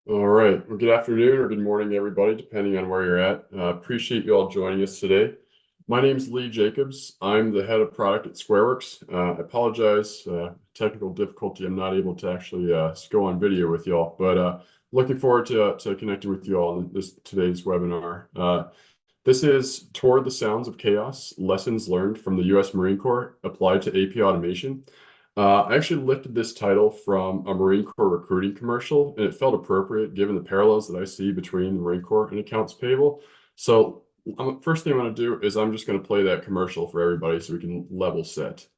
All right. Well, good afternoon or good morning, everybody, depending on where you're at. Appreciate you all joining us today. My name's Lee Jacobs. I'm the head of product at Squareworks. I apologize, technical difficulty. I'm not able to actually go on video with y'all, but looking forward to connecting with you all in today's webinar. This is Toward the Sounds of Chaos, Lessons Learned from the U.S. Marine Corps Applied to AP Automation. I actually lifted this title from a Marine Corps recruiting commercial, and it felt appropriate given the parallels that I see between the Marine Corps and accounts payable. So, first thing I'm going to do is I'm just going to play that commercial for everybody so we can level set.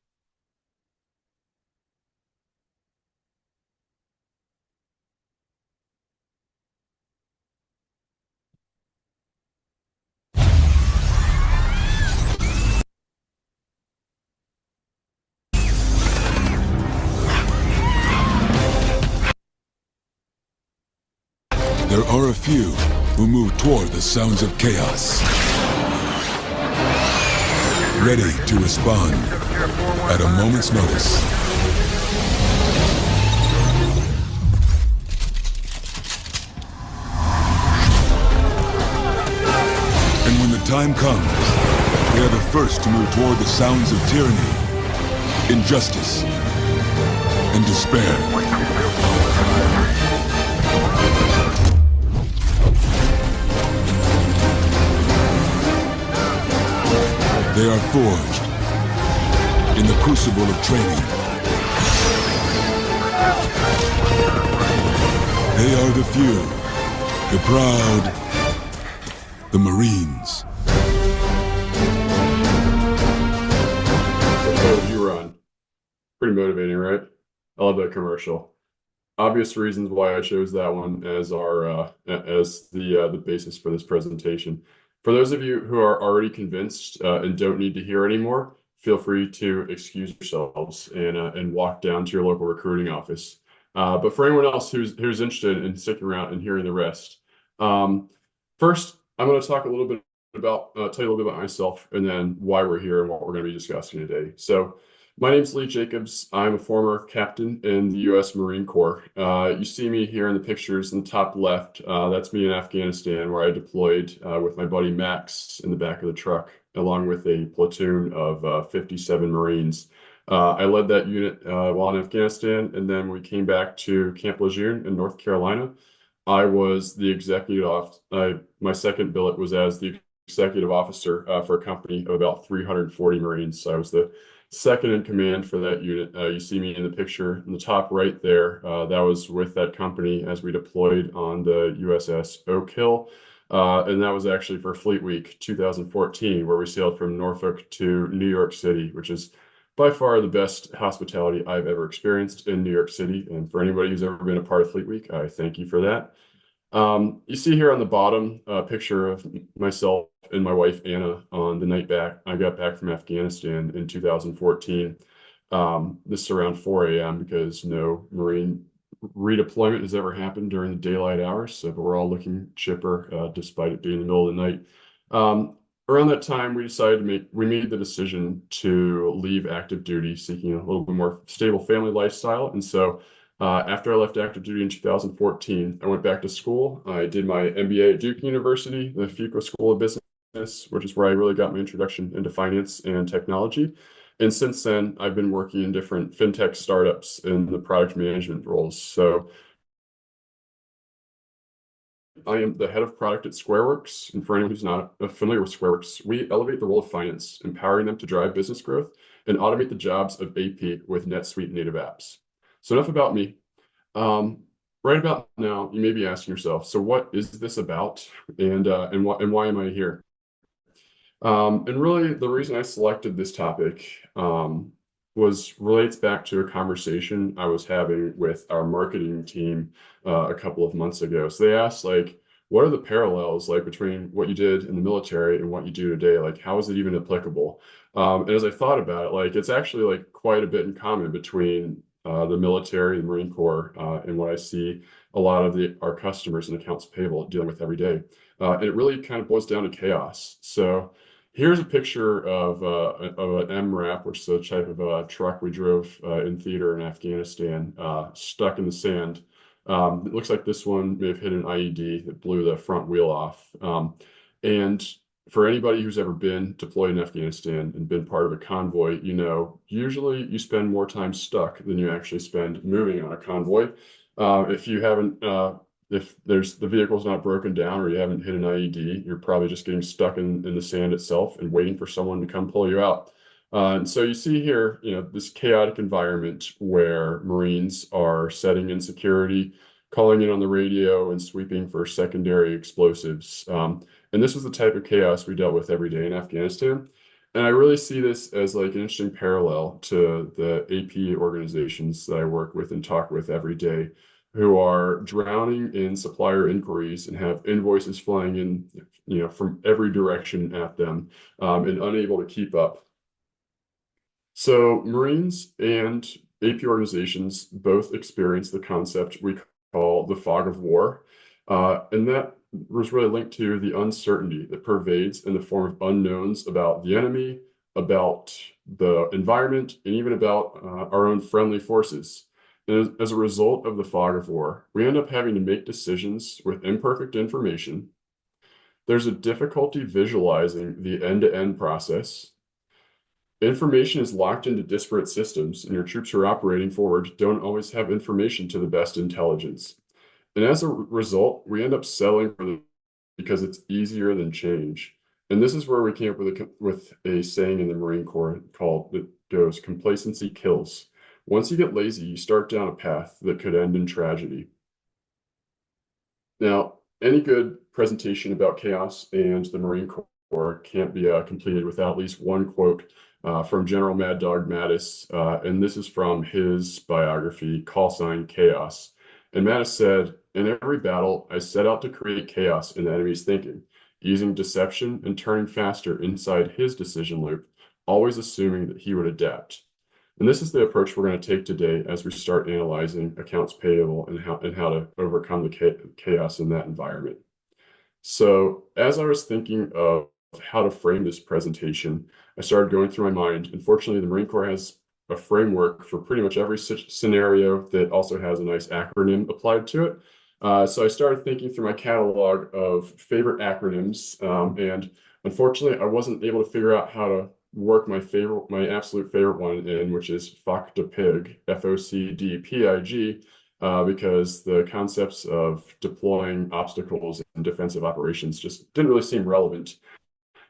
There are a few who move toward the sounds of chaos, ready to respond at a moment's notice. And when the time comes, they are the first to move toward the sounds of tyranny, injustice, and despair. They are forged in the crucible of training. They are the few, the proud, the Marines. So you run. Pretty motivating, right? I love that commercial. Obvious reasons why I chose that one as our as the basis for this presentation. For those of you who are already convinced and don't need to hear anymore, feel free to excuse yourselves and walk down to your local recruiting office. But for anyone else who's interested in sticking around and hearing the rest, first I'm going to talk a little bit about tell you a little bit about myself and then why we're here and what we're going to be discussing today. So, my name's Lee Jacobs. I'm a former captain in the U.S. Marine Corps. You see me here in the pictures in the top left. That's me in Afghanistan, where I deployed with my buddy Max in the back of the truck, along with a platoon of 57 Marines. I led that unit while in Afghanistan, and then we came back to Camp Lejeune in North Carolina. I was the my second billet was as the executive officer for a company of about 340 Marines. So I was the second in command for that unit. You see me in the picture in the top right there. That was with that company as we deployed on the USS Oak Hill. And that was actually for Fleet Week 2014, where we sailed from Norfolk to New York City, which is by far the best hospitality I've ever experienced in New York City. And for anybody who's ever been a part of Fleet Week, I thank you for that. You see here on the bottom a picture of myself and my wife Anna on the night I got back from Afghanistan in 2014. This is around 4 a.m. because no Marine redeployment has ever happened during the daylight hours. So but we're all looking chipper despite it being the middle of the night. Around that time, we made the decision to leave active duty, seeking a little bit more stable family lifestyle. And so after I left active duty in 2014, I went back to school. I did my MBA at Duke University, the Fuqua School of Business, which is where I really got my introduction into finance and technology. And since then, I've been working in different fintech startups in the product management roles. So I am the head of product at Squareworks. And for anyone who's not familiar with Squareworks, we elevate the role of finance, empowering them to drive business growth and automate the jobs of AP with NetSuite native apps. So enough about me. Right about now, you may be asking yourself, so what is this about, and why am I here? And really, the reason I selected this topic relates back to a conversation I was having with our marketing team a couple of months ago. So they asked, like, what are the parallels like between what you did in the military and what you do today? Like, how is it even applicable? And as I thought about it, like, it's actually like quite a bit in common between the military, the Marine Corps, and what I see a lot of our customers and accounts payable dealing with every day. And it really kind of boils down to chaos. So here's a picture of an MRAP, which is a type of truck we drove in theater in Afghanistan, stuck in the sand. It looks like this one may have hit an IED that blew the front wheel off. And for anybody who's ever been deployed in Afghanistan and been part of a convoy, usually you spend more time stuck than you actually spend moving on a convoy. If you haven't, if there's the vehicle's not broken down or you haven't hit an IED, you're probably just getting stuck in the sand itself and waiting for someone to come pull you out. And so you see here, this chaotic environment where Marines are setting in security, calling in on the radio, and sweeping for secondary explosives. And this was the type of chaos we dealt with every day in Afghanistan. And I really see this as like an interesting parallel to the AP organizations that I work with and talk with every day, who are drowning in supplier inquiries and have invoices flying in, from every direction at them, and unable to keep up. So Marines and AP organizations both experience the concept we call the fog of war. And that was really linked to the uncertainty that pervades in the form of unknowns about the enemy, about the environment, and even about our own friendly forces. And as a result of the fog of war, we end up having to make decisions with imperfect information. There's a difficulty visualizing the end-to-end process. Information is locked into disparate systems, and your troops who are operating forward don't always have information to the best intelligence. And as a result, we end up selling for the because it's easier than change. And this is where we came up with a saying in the Marine Corps called that goes, complacency kills. Once you get lazy, you start down a path that could end in tragedy. Now, any good presentation about chaos and the Marine Corps can't be completed without at least one quote from General Mad Dog Mattis, and this is from his biography, Call Sign Chaos. And Mattis said, "In every battle, I set out to create chaos in the enemy's thinking, using deception and turning faster inside his decision loop, always assuming that he would adapt." And this is the approach we're going to take today as we start analyzing accounts payable and how to overcome the chaos in that environment. So as I was thinking of how to frame this presentation, I started going through my mind. Unfortunately, the Marine Corps has a framework for pretty much every scenario that also has a nice acronym applied to it. So I started thinking through my catalog of favorite acronyms, and unfortunately, I wasn't able to figure out how to work my absolute favorite one in, which is FOCDPIG, FOCDPIG, because the concepts of deploying obstacles and defensive operations just didn't really seem relevant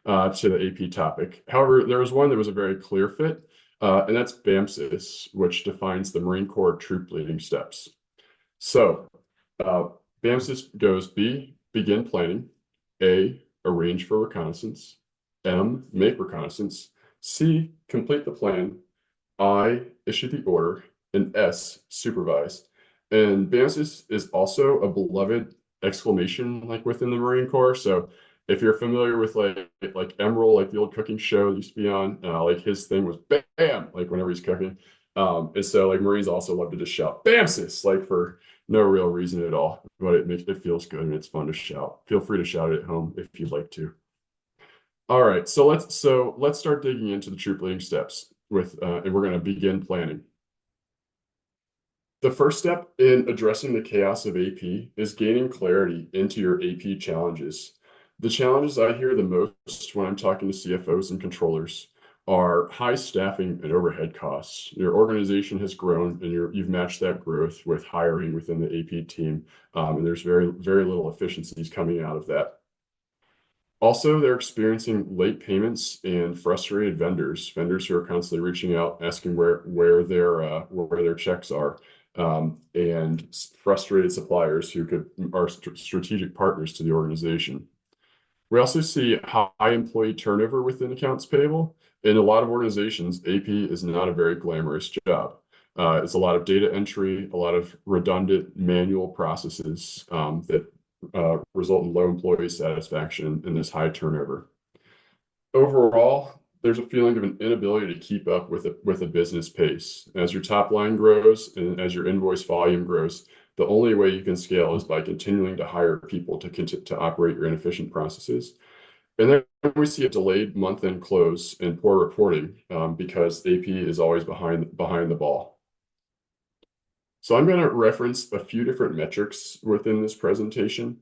to the AP topic. However, there was one that was a very clear fit, and that's BAMSIS, which defines the Marine Corps troop leading steps. So BAMSIS goes B, begin planning, A, arrange for reconnaissance, M, make reconnaissance, C, complete the plan, I, issue the order, and S, supervise. And BAMSIS is also a beloved exclamation like within the Marine Corps. So if you're familiar with like Emerald, like the old cooking show that used to be on, like his thing was bam, like whenever he's cooking. And so like Marines also love to just shout BAMSIS, like for no real reason at all, but it feels good and it's fun to shout. Feel free to shout it at home if you'd like to. All right, so let's start digging into the troop leading steps and we're going to begin planning. The first step in addressing the chaos of AP is gaining clarity into your AP challenges. The challenges I hear the most when I'm talking to CFOs and controllers are high staffing and overhead costs. Your organization has grown and you've matched that growth with hiring within the AP team, and there's very, very little efficiencies coming out of that. Also, they're experiencing late payments and frustrated vendors who are constantly reaching out, asking where their checks are, and frustrated suppliers who are strategic partners to the organization. We also see high employee turnover within accounts payable. In a lot of organizations, AP is not a very glamorous job. It's a lot of data entry, a lot of redundant manual processes that result in low employee satisfaction and this high turnover. Overall, there's a feeling of an inability to keep up with a business pace. As your top line grows and as your invoice volume grows, the only way you can scale is by continuing to hire people to operate your inefficient processes. And then we see a delayed month-end close and poor reporting because AP is always behind the ball. So I'm going to reference a few different metrics within this presentation.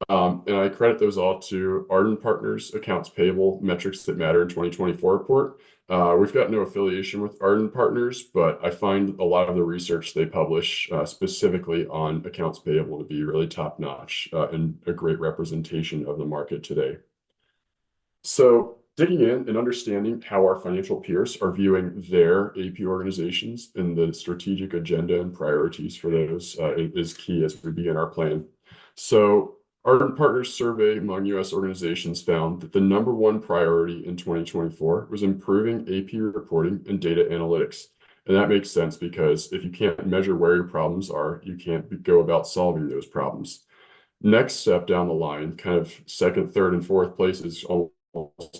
And I credit those all to Arden Partners Accounts Payable Metrics That Matter in 2024 report. We've got no affiliation with Arden Partners, but I find a lot of the research they publish specifically on accounts payable to be really top-notch and a great representation of the market today. So digging in and understanding how our financial peers are viewing their AP organizations and the strategic agenda and priorities for those is key as we begin our plan. So Ardent Partners survey among U.S. organizations found that the number one priority in 2024 was improving AP reporting and data analytics. And that makes sense because if you can't measure where your problems are, you can't go about solving those problems. Next step down the line, kind of second, third, and fourth place is almost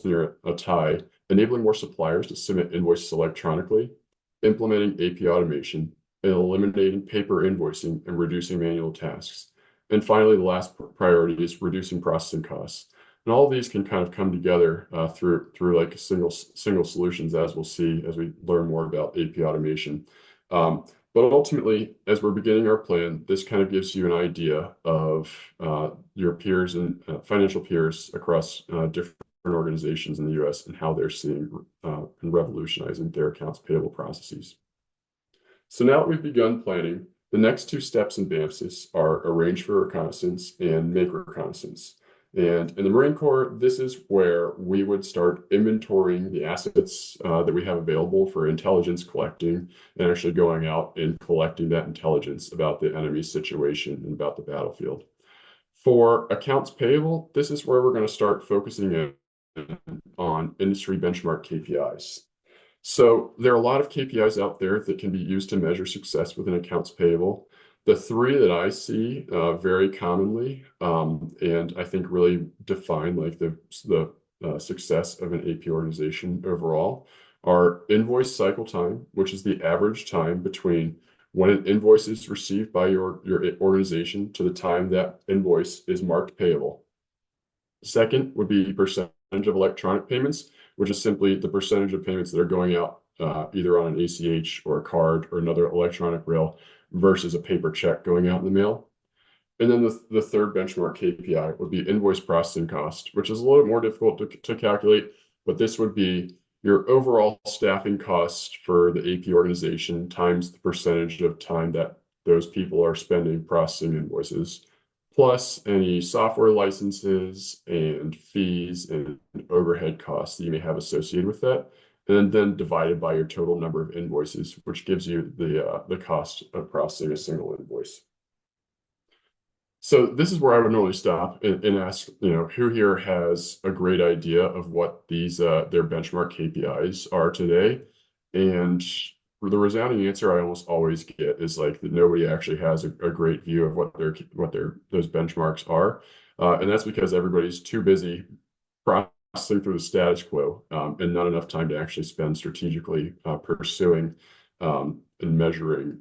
near a tie, enabling more suppliers to submit invoices electronically, implementing AP automation, and eliminating paper invoicing and reducing manual tasks. And finally, the last priority is reducing processing costs. And all of these can kind of come together through like single solutions, as we'll see as we learn more about AP automation. But ultimately, as we're beginning our plan, this kind of gives you an idea of your peers and financial peers across different organizations in the U.S. and how they're seeing and revolutionizing their accounts payable processes. So now that we've begun planning, the next two steps in BAMSIS are arrange for reconnaissance and make reconnaissance. And in the Marine Corps, this is where we would start inventorying the assets that we have available for intelligence collecting and actually going out and collecting that intelligence about the enemy situation and about the battlefield. For accounts payable, this is where we're going to start focusing in on industry benchmark KPIs. So there are a lot of KPIs out there that can be used to measure success within accounts payable. The three that I see very commonly and I think really define like the success of an AP organization overall are invoice cycle time, which is the average time between when an invoice is received by your organization to the time that invoice is marked payable. Second would be percentage of electronic payments, which is simply the percentage of payments that are going out either on an ACH or a card or another electronic rail versus a paper check going out in the mail. And then the third benchmark KPI would be invoice processing cost, which is a little bit more difficult to calculate, but this would be your overall staffing cost for the AP organization times the percentage of time that those people are spending processing invoices, plus any software licenses and fees and overhead costs that you may have associated with that, and then divided by your total number of invoices, which gives you the cost of processing a single invoice. So this is where I would normally stop and ask, who here has a great idea of what these their benchmark KPIs are today? And the resounding answer I almost always get is like that nobody actually has a great view of what those benchmarks are, and that's because everybody's too busy processing through the status quo and not enough time to actually spend strategically pursuing and measuring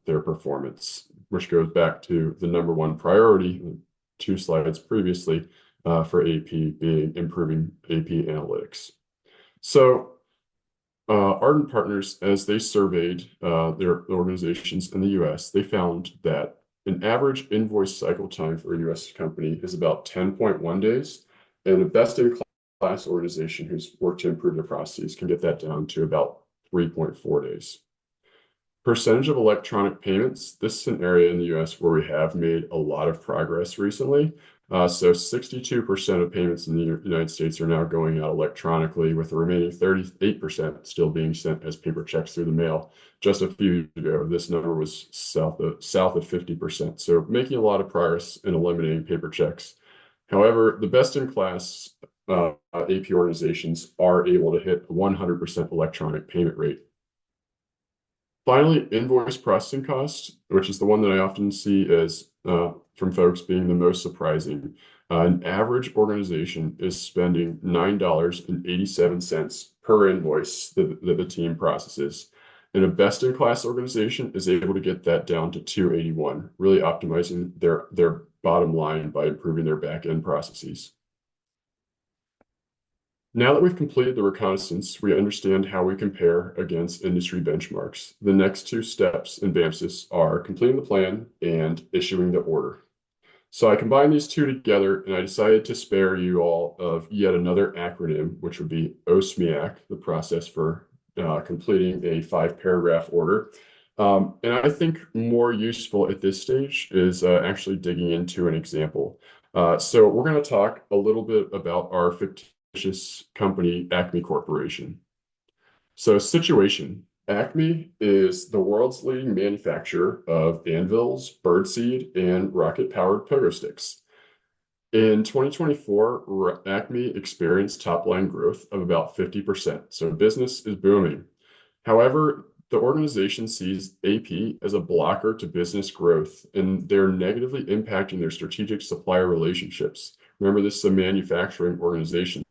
their performance, which goes back to the number one priority, 2 slides previously, for AP being improving AP analytics. So Ardent Partners, as they surveyed their organizations in the U.S., they found that an average invoice cycle time for a U.S. company is about 10.1 days, and a best-in-class organization who's worked to improve their processes can get that down to about 3.4 days. Percentage of electronic payments, this is an area in the U.S. where we have made a lot of progress recently. So 62% of payments in the United States are now going out electronically, with the remaining 38% still being sent as paper checks through the mail. Just a few years ago, this number was south of 50%. So making a lot of progress in eliminating paper checks. However, the best-in-class AP organizations are able to hit a 100% electronic payment rate. Finally, invoice processing costs, which is the one that I often see as from folks being the most surprising. An average organization is spending $9.87 per invoice that the team processes. And a best-in-class organization is able to get that down to $2.81, really optimizing their bottom line by improving their back-end processes. Now that we've completed the reconnaissance, we understand how we compare against industry benchmarks. The next two steps in BAMSIS are completing the plan and issuing the order. So I combined these two together and I decided to spare you all of yet another acronym, which would be OSMIAC, the process for completing a 5-paragraph order. And I think more useful at this stage is actually digging into an example. So we're going to talk a little bit about our fictitious company, Acme Corporation. So situation. Acme is the world's leading manufacturer of anvils, birdseed, and rocket-powered pogo sticks. In 2024, Acme experienced top-line growth of about 50%, so business is booming. However, the organization sees AP as a blocker to business growth, and they're negatively impacting their strategic supplier relationships. Remember, this is a manufacturing organization.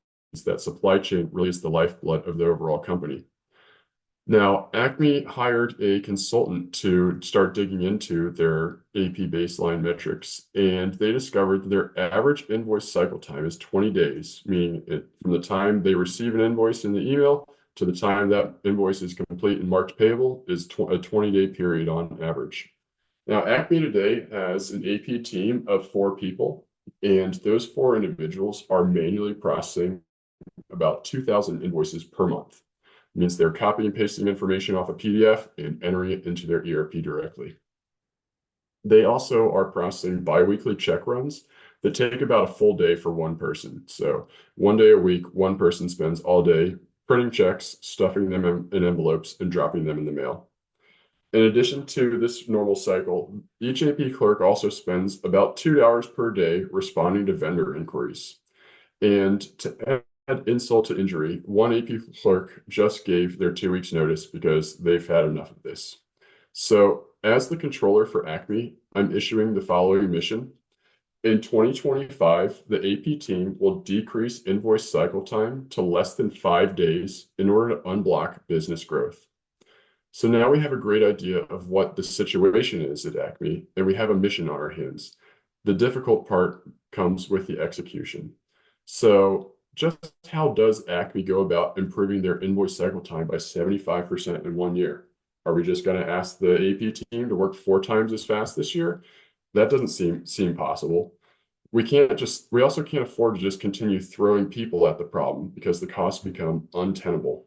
That supply chain really is the lifeblood of the overall company. Now, Acme hired a consultant to start digging into their AP baseline metrics, and they discovered that their average invoice cycle time is 20 days, meaning from the time they receive an invoice in the email to the time that invoice is complete and marked payable is a 20-day period on average. Now, Acme today has an AP team of 4 people, and those 4 individuals are manually processing about 2,000 invoices per month. It means they're copying and pasting information off a PDF and entering it into their ERP directly. They also are processing biweekly check runs that take about a full day for one person. So 1 day a week, one person spends all day printing checks, stuffing them in envelopes, and dropping them in the mail. In addition to this normal cycle, each AP clerk also spends about 2 hours per day responding to vendor inquiries. And to add insult to injury, one AP clerk just gave their 2 weeks notice because they've had enough of this. So as the controller for Acme, I'm issuing the following mission. In 2025, the AP team will decrease invoice cycle time to less than 5 days in order to unblock business growth. So now we have a great idea of what the situation is at Acme, and we have a mission on our hands. The difficult part comes with the execution. So just how does Acme go about improving their invoice cycle time by 75% in 1 year? Are we just going to ask the AP team to work 4 times as fast this year? That doesn't seem possible. We also can't afford to just continue throwing people at the problem because the costs become untenable.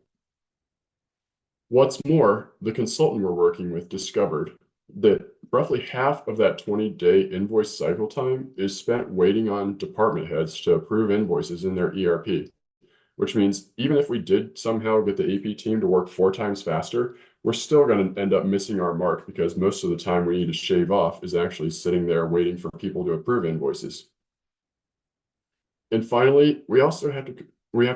What's more, the consultant we're working with discovered that roughly half of that 20-day invoice cycle time is spent waiting on department heads to approve invoices in their ERP, which means even if we did somehow get the AP team to work 4 times faster, we're still going to end up missing our mark because most of the time we need to shave off is actually sitting there waiting for people to approve invoices. And finally, we have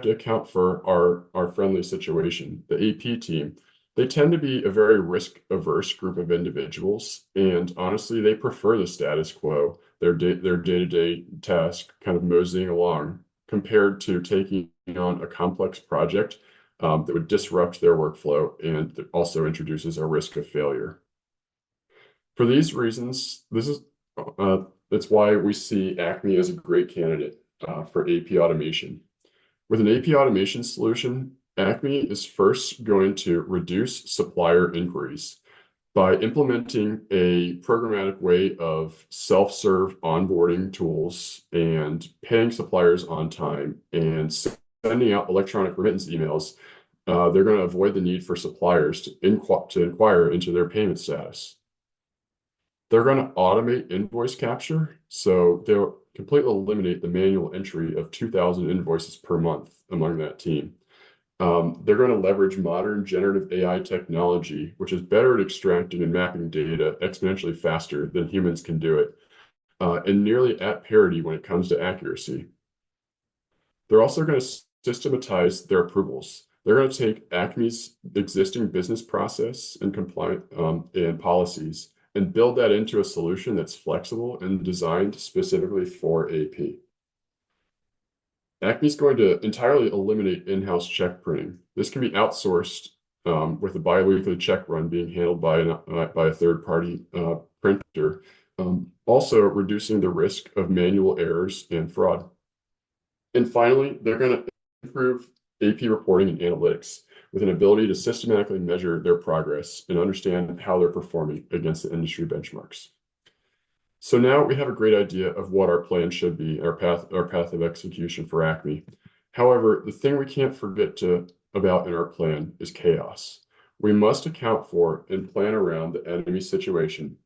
to account for our friendly situation. The AP team, they tend to be a very risk-averse group of individuals, and honestly, they prefer the status quo, their day-to-day task kind of moseying along, compared to taking on a complex project that would disrupt their workflow and that also introduces a risk of failure. For these reasons, that's why we see Acme as a great candidate for AP automation. With an AP automation solution, Acme is first going to reduce supplier inquiries by implementing a programmatic way of self-serve onboarding tools and paying suppliers on time and sending out electronic remittance emails. They're going to avoid the need for suppliers to inquire into their payment status. They're going to automate invoice capture, so they'll completely eliminate the manual entry of 2,000 invoices per month among that team. They're going to leverage modern generative AI technology, which is better at extracting and mapping data exponentially faster than humans can do it, and nearly at parity when it comes to accuracy. They're also going to systematize their approvals. They're going to take Acme's existing business process and compliant and policies and build that into a solution that's flexible and designed specifically for AP. Acme is going to entirely eliminate in-house check printing. This can be outsourced with a biweekly check run being handled by a third-party printer, also reducing the risk of manual errors and fraud. And finally, they're going to improve AP reporting and analytics with an ability to systematically measure their progress and understand how they're performing against the industry benchmarks. So now we have a great idea of what our plan should be, our path of execution for Acme. However, the thing we can't forget about in our plan is chaos. We must account for and plan around the enemy situation.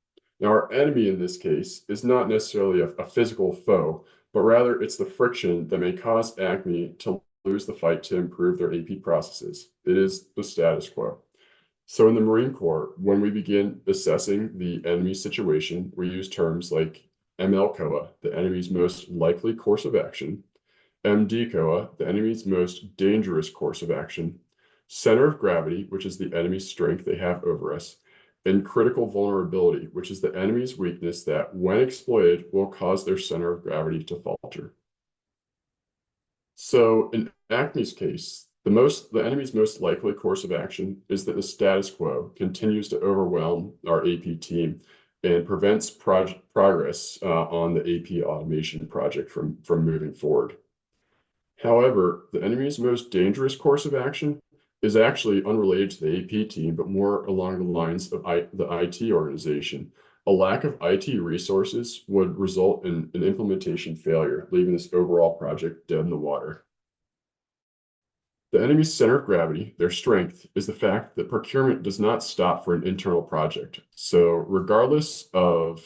Now, our enemy in this case is not necessarily a physical foe, but rather it's the friction that may cause Acme to lose the fight to improve their AP processes. It is the status quo. So in the Marine Corps, when we begin assessing the enemy situation, we use terms like MLCOA, the enemy's most likely course of action, MDCOA, the enemy's most dangerous course of action, center of gravity, which is the enemy's strength they have over us, and critical vulnerability, which is the enemy's weakness that, when exploited, will cause their center of gravity to falter. So in Acme's case, the enemy's most likely course of action is that the status quo continues to overwhelm our AP team and prevents progress on the AP automation project from moving forward. However, the enemy's most dangerous course of action is actually unrelated to the AP team, but more along the lines of the IT organization. A lack of IT resources would result in an implementation failure, leaving this overall project dead in the water. The enemy's center of gravity, their strength, is the fact that procurement does not stop for an internal project. So regardless of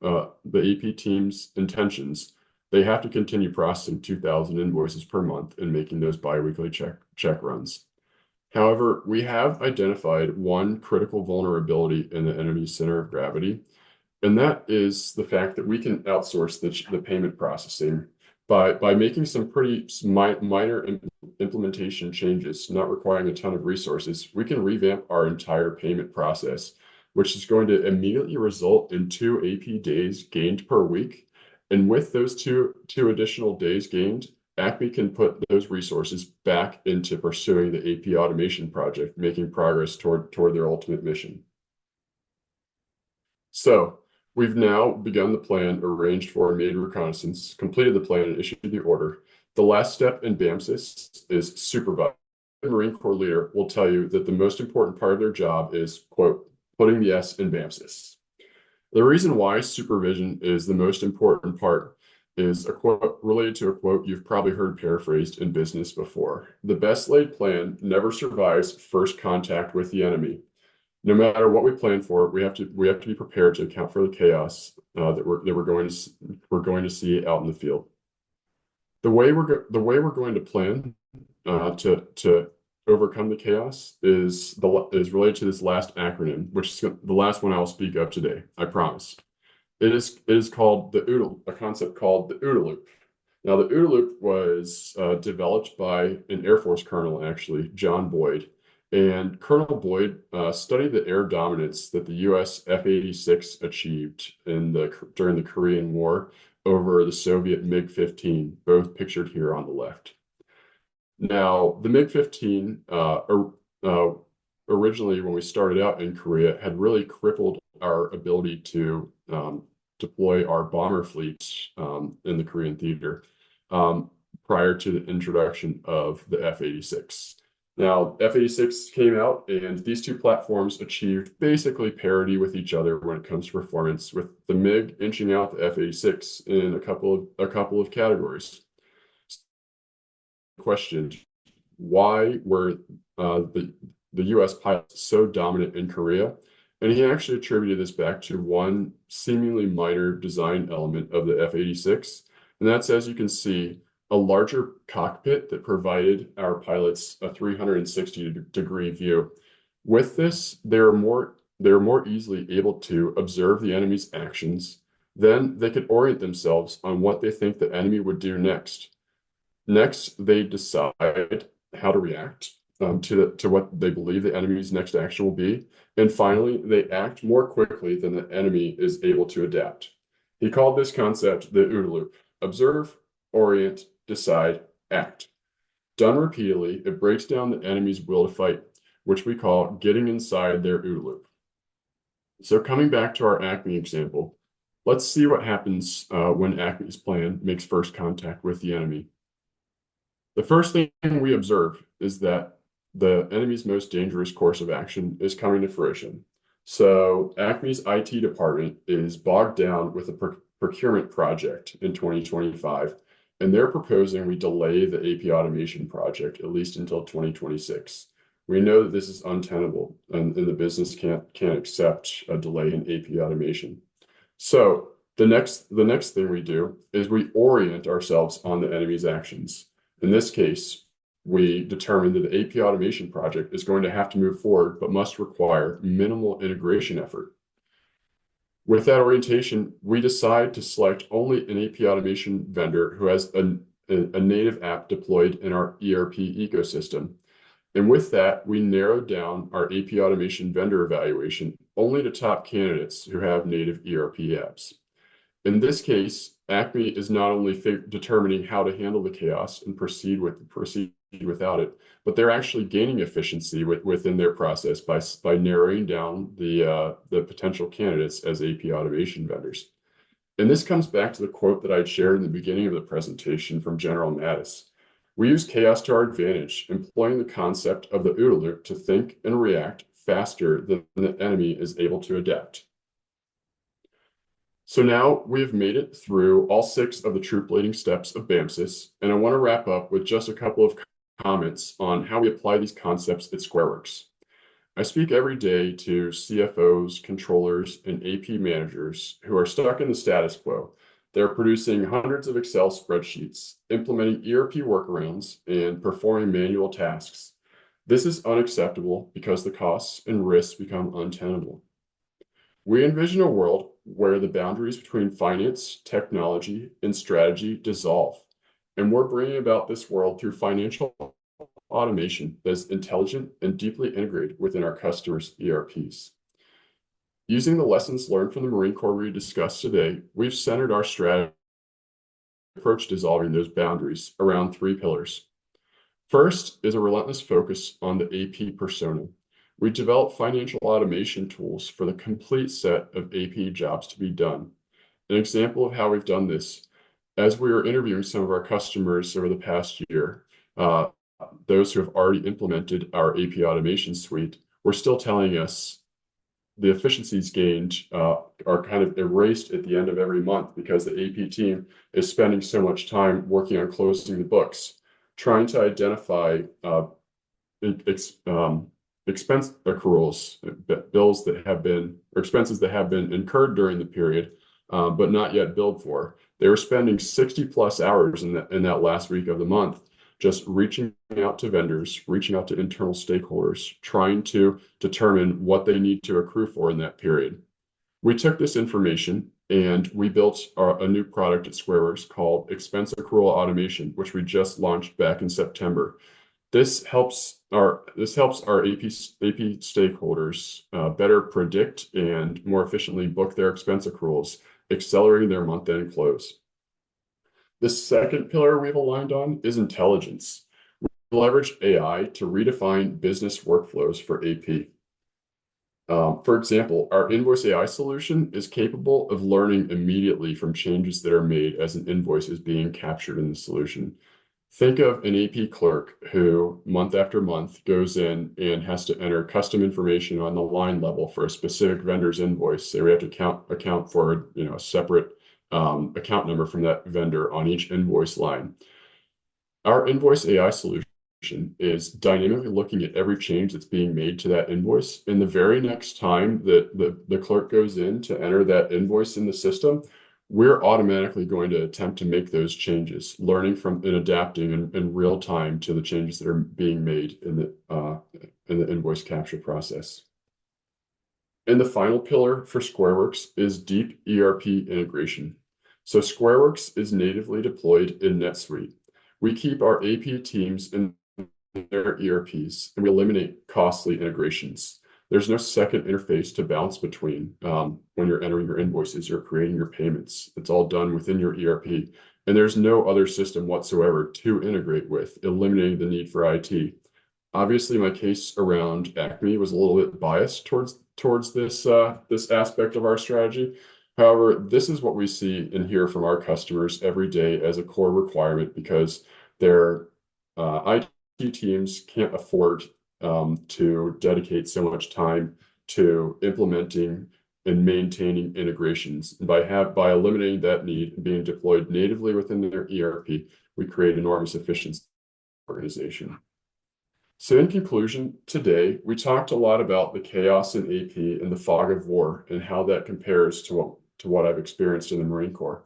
the AP team's intentions, they have to continue processing 2,000 invoices per month and making those biweekly check runs. However, we have identified one critical vulnerability in the enemy's center of gravity, and that is the fact that we can outsource the payment processing by making some pretty minor implementation changes, not requiring a ton of resources. We can revamp our entire payment process, which is going to immediately result in 2 AP days gained per week. And with those two additional days gained, Acme can put those resources back into pursuing the AP automation project, making progress toward their ultimate mission. So we've now begun the plan, arranged for and made reconnaissance, completed the plan, and issued the order. The last step in BAMSIS is supervise. The Marine Corps leader will tell you that the most important part of their job is, quote, putting the S in BAMSIS. The reason why supervision is the most important part is a quote related to a quote you've probably heard paraphrased in business before. The best laid plan never survives first contact with the enemy. No matter what we plan for, we have to be prepared to account for the chaos that we're going to see out in the field. The way we're going to plan to overcome the chaos is related to this last acronym, which is the last one I'll speak of today. I promise. It is called a concept called the OODA loop. Now, the OODA loop was developed by an Air Force colonel, actually, John Boyd. And Colonel Boyd studied the air dominance that the U.S. F-86 achieved during the Korean War over the Soviet MiG-15, both pictured here on the left. Now, the MiG-15 originally, when we started out in Korea, had really crippled our ability to deploy our bomber fleets in the Korean theater prior to the introduction of the F-86. Now, F-86 came out, and these two platforms achieved basically parity with each other when it comes to performance, with the MiG inching out the F-86 in a couple of categories. Question: why were the U.S. pilots so dominant in Korea? And he actually attributed this back to one seemingly minor design element of the F-86, and that's, as you can see, a larger cockpit that provided our pilots a 360-degree view. With this, they're more easily able to observe the enemy's actions. Then they could orient themselves on what they think the enemy would do next. Next, they decide how to react to what they believe the enemy's next action will be. And finally, they act more quickly than the enemy is able to adapt. He called this concept the OODA loop: observe, orient, decide, act. Done repeatedly, it breaks down the enemy's will to fight, which we call getting inside their OODA loop. So coming back to our Acme example, let's see what happens when Acme's plan makes first contact with the enemy. The first thing we observe is that the enemy's most dangerous course of action is coming to fruition. So Acme's IT department is bogged down with a procurement project in 2025, and they're proposing we delay the AP automation project at least until 2026. We know that this is untenable, and the business can't accept a delay in AP automation. So the next thing we do is we orient ourselves on the enemy's actions. In this case, we determine that the AP automation project is going to have to move forward, but must require minimal integration effort. With that orientation, we decide to select only an AP automation vendor who has a native app deployed in our ERP ecosystem. And with that, we narrowed down our AP automation vendor evaluation only to top candidates who have native ERP apps. In this case, Acme is not only determining how to handle the chaos and proceed without it, but they're actually gaining efficiency within their process by narrowing down the potential candidates as AP automation vendors. And this comes back to the quote that I shared in the beginning of the presentation from General Mattis. We use chaos to our advantage, employing the concept of the OODA loop to think and react faster than the enemy is able to adapt. So now we have made it through all 6 of the troop leading steps of BAMSIS, and I want to wrap up with just a couple of comments on how we apply these concepts at SquareWorks. I speak every day to CFOs, controllers, and AP managers who are stuck in the status quo. They're producing hundreds of Excel spreadsheets, implementing ERP workarounds, and performing manual tasks. This is unacceptable because the costs and risks become untenable. We envision a world where the boundaries between finance, technology, and strategy dissolve, and we're bringing about this world through financial automation that is intelligent and deeply integrated within our customers' ERPs. Using the lessons learned from the Marine Corps we discussed today, we've centered our strategy approach to dissolving those boundaries around 3 pillars. First is a relentless focus on the AP persona. We develop financial automation tools for the complete set of AP jobs to be done. An example of how we've done this, as we were interviewing some of our customers over the past year, those who have already implemented our AP automation suite were still telling us the efficiencies gained are kind of erased at the end of every month because the AP team is spending so much time working on closing the books, trying to identify expense accruals, bills that have been, or expenses that have been incurred during the period, but not yet billed for. They were spending 60+ hours in that last week of the month, just reaching out to vendors, reaching out to internal stakeholders, trying to determine what they need to accrue for in that period. We took this information and we built a new product at SquareWorks called Expense Accrual Automation, which we just launched back in September. This helps our AP stakeholders better predict and more efficiently book their expense accruals, accelerating their month-end close. The second pillar we've aligned on is intelligence. We leverage AI to redefine business workflows for AP. For example, our Invoice AI solution is capable of learning immediately from changes that are made as an invoice is being captured in the solution. Think of an AP clerk who month after month goes in and has to enter custom information on the line level for a specific vendor's invoice. Say we have to account for a separate account number from that vendor on each invoice line. Our Invoice AI solution is dynamically looking at every change that's being made to that invoice. And the very next time that the clerk goes in to enter that invoice in the system, we're automatically going to attempt to make those changes, learning from and adapting in real time to the changes that are being made in the invoice capture process. And the final pillar for SquareWorks is deep ERP integration. So SquareWorks is natively deployed in NetSuite. We keep our AP teams in their ERPs and we eliminate costly integrations. There's no second interface to bounce between when you're entering your invoices, you're creating your payments. It's all done within your ERP. And there's no other system whatsoever to integrate with, eliminating the need for IT. Obviously, my case around Acme was a little bit biased towards this aspect of our strategy. However, this is what we see and hear from our customers every day as a core requirement because they're IT teams can't afford to dedicate so much time to implementing and maintaining integrations. And by eliminating that need and being deployed natively within their ERP, we create enormous efficiency in the organization. So in conclusion, today we talked a lot about the chaos in AP and the fog of war and how that compares to what I've experienced in the Marine Corps.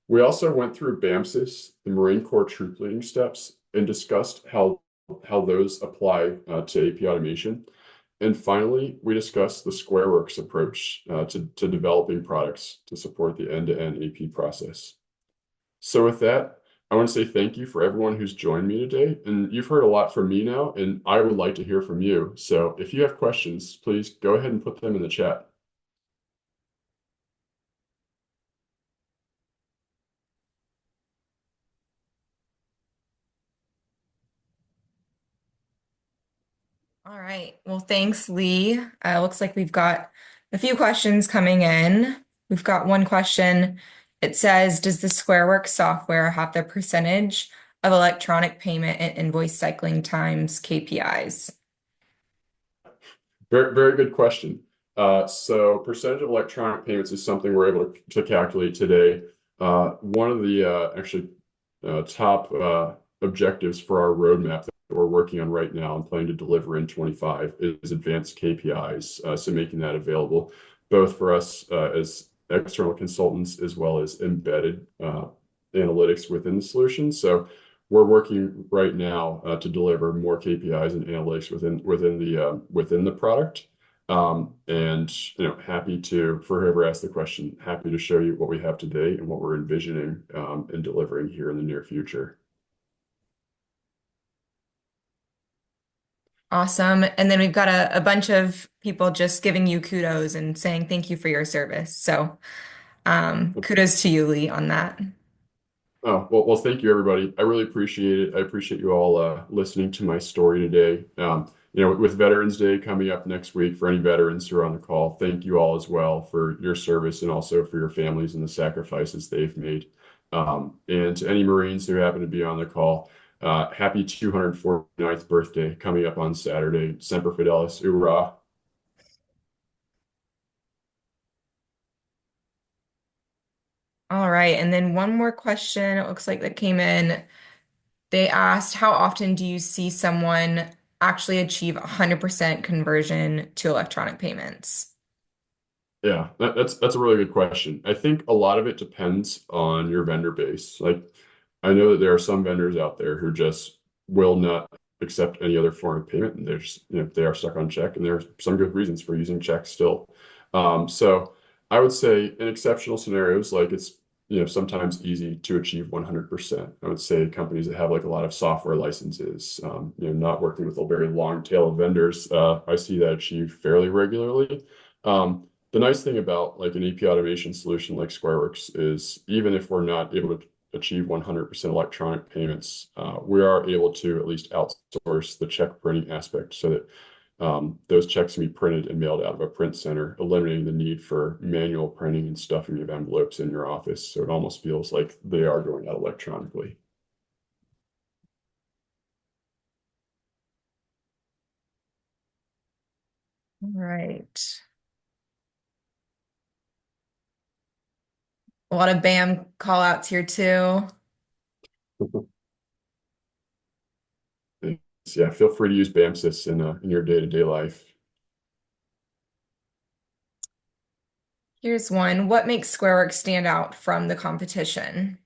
We also went through BAMSIS, the Marine Corps troop leading steps, and discussed how those apply to AP automation. And finally, we discussed the SquareWorks approach to developing products to support the end-to-end AP process. So with that, I want to say thank you for everyone who's joined me today. And you've heard a lot from me now, and I would like to hear from you. So if you have questions, please go ahead and put them in the chat. All right. Well, thanks, Lee. Looks like we've got a few questions coming in. We've got one question. It says, does the SquareWorks software have the percentage of electronic payment and invoice cycling times KPIs? Very, very good question. So percentage of electronic payments is something we're able to calculate today. One of the actually top objectives for our roadmap that we're working on right now and planning to deliver in 25 is advanced KPIs. So making that available both for us as external consultants as well as embedded analytics within the solution. So we're working right now to deliver more KPIs and analytics within the product. And happy to, for whoever asked the question, happy to show you what we have today and what we're envisioning and delivering here in the near future. Awesome. And then we've got a bunch of people just giving you kudos and saying thank you for your service. So kudos to you, Lee, on that. Oh, well, thank you, everybody. I really appreciate it. I appreciate you all listening to my story today. With Veterans Day coming up next week, for any veterans who are on the call, thank you all as well for your service and also for your families and the sacrifices they've made. And to any Marines who happen to be on the call, happy 249th birthday coming up on Saturday. Semper Fidelis, hoorah. All right. And then one more question, it looks like that came in. They asked, how often do you see someone actually achieve 100% conversion to electronic payments? Yeah, that's a really good question. I think a lot of it depends on your vendor base. Like, I know that there are some vendors out there who just will not accept any other form of payment, and they're just, they are stuck on check, and there's some good reasons for using check still. So I would say in exceptional scenarios, like it's sometimes easy to achieve 100%. I would say companies that have like a lot of software licenses, not working with a very long tail of vendors, I see that achieved fairly regularly. The nice thing about like an AP automation solution like SquareWorks is even if we're not able to achieve 100% electronic payments, we are able to at least outsource the check printing aspect so that those checks can be printed and mailed out of a print center, eliminating the need for manual printing and stuffing of envelopes in your office. So it almost feels like they are going out electronically. All right. A lot of BAM call outs here too. Yeah, feel free to use BAMSys in your day-to-day life. Here's one. What makes SquareWorks stand out from the competition?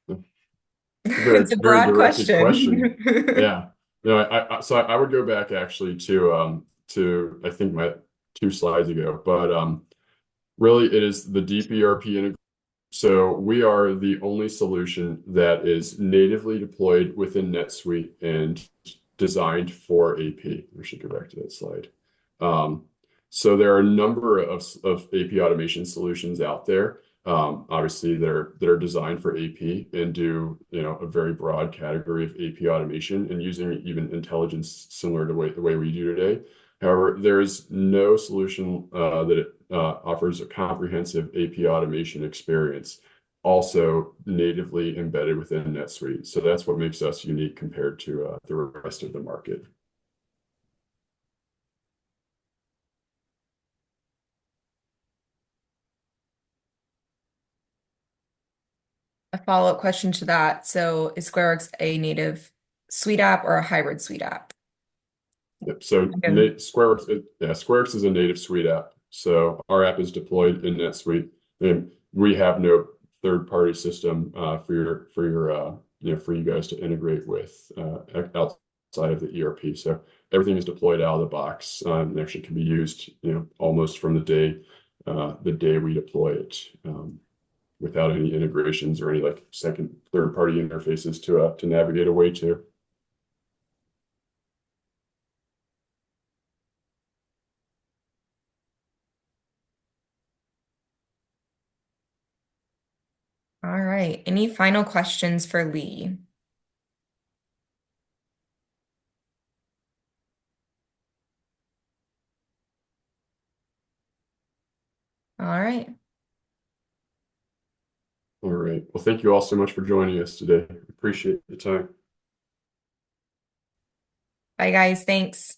Very, It's a very broad directed question. question. Yeah. So I would go back actually to I think my 2 slides ago, but really it is the deep ERP integration. So we are the only solution that is natively deployed within NetSuite and designed for AP. We should go back to that slide. So there are a number of AP automation solutions out there. Obviously, that are designed for AP and do a very broad category of AP automation and using even intelligence similar to the way we do today. However, there is no solution that offers a comprehensive AP automation experience. also natively embedded within NetSuite. So that's what makes us unique compared to the rest of the market. A follow-up question to that. So is SquareWorks a native Suite app or a hybrid Suite app? Yep. So Okay. SquareWorks is a native Suite app. So our app is deployed in NetSuite, and we have no third-party system for you guys to integrate with outside of the ERP. So everything is deployed out of the box, and actually can be used almost from the day we deploy it, without any integrations or any like second third-party interfaces to navigate away to. All right. Any final questions for Lee? All right. All right. Well, thank you all so much for joining us today. Appreciate the time. Bye, guys. Thanks.